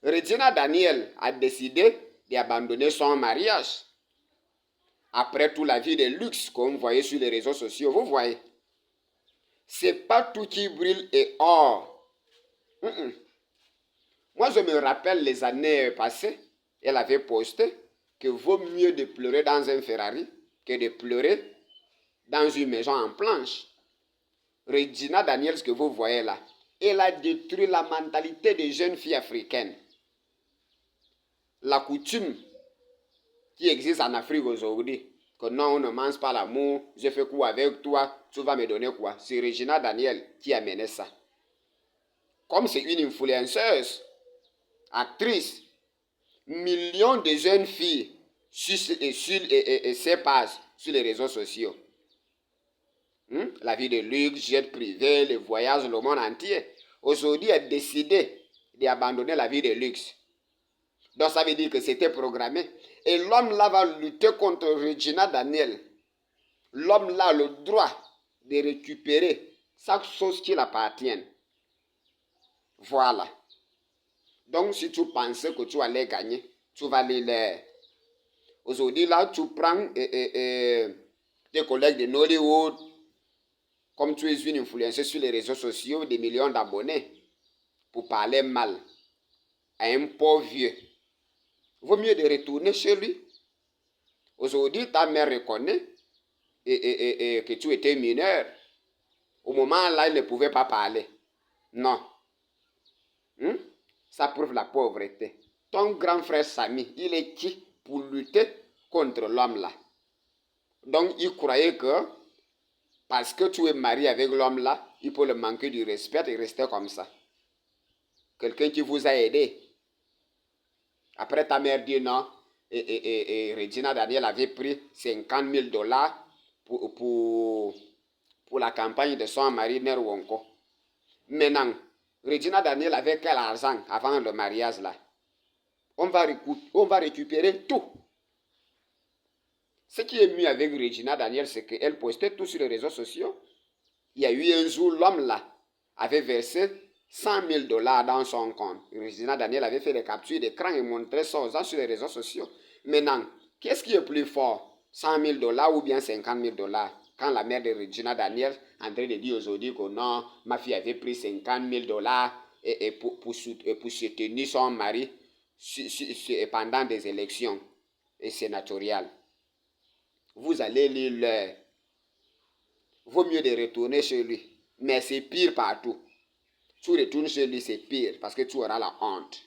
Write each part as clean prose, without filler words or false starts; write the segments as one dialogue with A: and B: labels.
A: Regina Daniel a décidé d'abandonner son mariage. Après tout, la vie de luxe comme vous voyez sur les réseaux sociaux, vous voyez. C'est pas tout qui brille et or. Moi, je me rappelle les années passées, elle avait posté que vaut mieux de pleurer dans un Ferrari que de pleurer dans une maison en planche. Regina Daniels, ce que vous voyez là, elle a détruit la mentalité des jeunes filles africaines. La coutume qui existe en Afrique aujourd'hui, que non, on ne mange pas l'amour, je fais quoi avec toi, tu vas me donner quoi. C'est Regina Daniels qui a mené ça. Comme c'est une influenceuse, actrice, millions de jeunes filles sur ses pages sur les réseaux sociaux. La vie de luxe, jet privé, les voyages, le monde entier. Aujourd'hui, elle a décidé d'abandonner la vie de luxe. Donc ça veut dire que c'était programmé. Et l'homme là va lutter contre Regina Daniel. L'homme là a le droit de récupérer chaque chose qui l'appartient. Voilà. Donc si tu pensais que tu allais gagner, tu vas aller. Aujourd'hui là, tu prends tes collègues de Nollywood, comme tu es une influenceuse sur les réseaux sociaux, des millions d'abonnés, pour parler mal à un pauvre vieux. Vaut mieux de retourner chez lui. Aujourd'hui, ta mère reconnaît que tu étais mineur. Au moment là, il ne pouvait pas parler. Non. Ça prouve la pauvreté. Ton grand frère Sami, il est qui pour lutter contre l'homme là? Donc, il croyait que parce que tu es marié avec l'homme là, il peut le manquer du respect et rester comme ça. Quelqu'un qui vous a aidé. Après, ta mère dit non. Et Regina Daniel avait pris 50 000 dollars pour la campagne de son mari Nerwonko. Maintenant, Regina Daniel avait quel argent avant le mariage là? On va récupérer tout. Ce qui est mieux avec Regina Daniel, c'est qu'elle postait tout sur les réseaux sociaux. Il y a eu un jour, l'homme là avait versé 100 000 dollars dans son compte. Regina Daniel avait fait des captures d'écran et montrait ça aux gens sur les réseaux sociaux. Maintenant, qu'est-ce qui est plus fort? 100 000 dollars ou bien 50 000 dollars? Quand la mère de Regina Daniel est en train de dire aujourd'hui que non, ma fille avait pris 50 000 dollars pour soutenir son mari pendant des élections sénatoriales. Vous allez lire l'heure. Vaut mieux de retourner chez lui. Mais c'est pire partout. Tu retournes chez lui, c'est pire parce que tu auras la honte.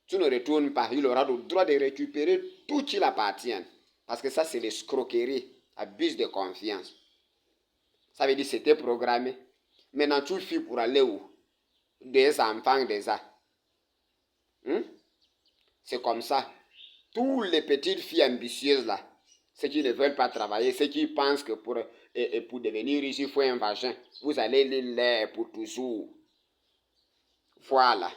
A: Tu ne retournes pas, il aura le droit de récupérer tout qui l'appartient. Parce que ça, c'est l'escroquerie, abus de confiance. Ça veut dire que c'était programmé. Maintenant, tu fuis pour aller où? Des enfants déjà. C'est comme ça. Toutes les petites filles ambitieuses là, ceux qui ne veulent pas travailler, ceux qui pensent que pour devenir riche, il faut un vagin. Vous allez les lire pour toujours. Voilà.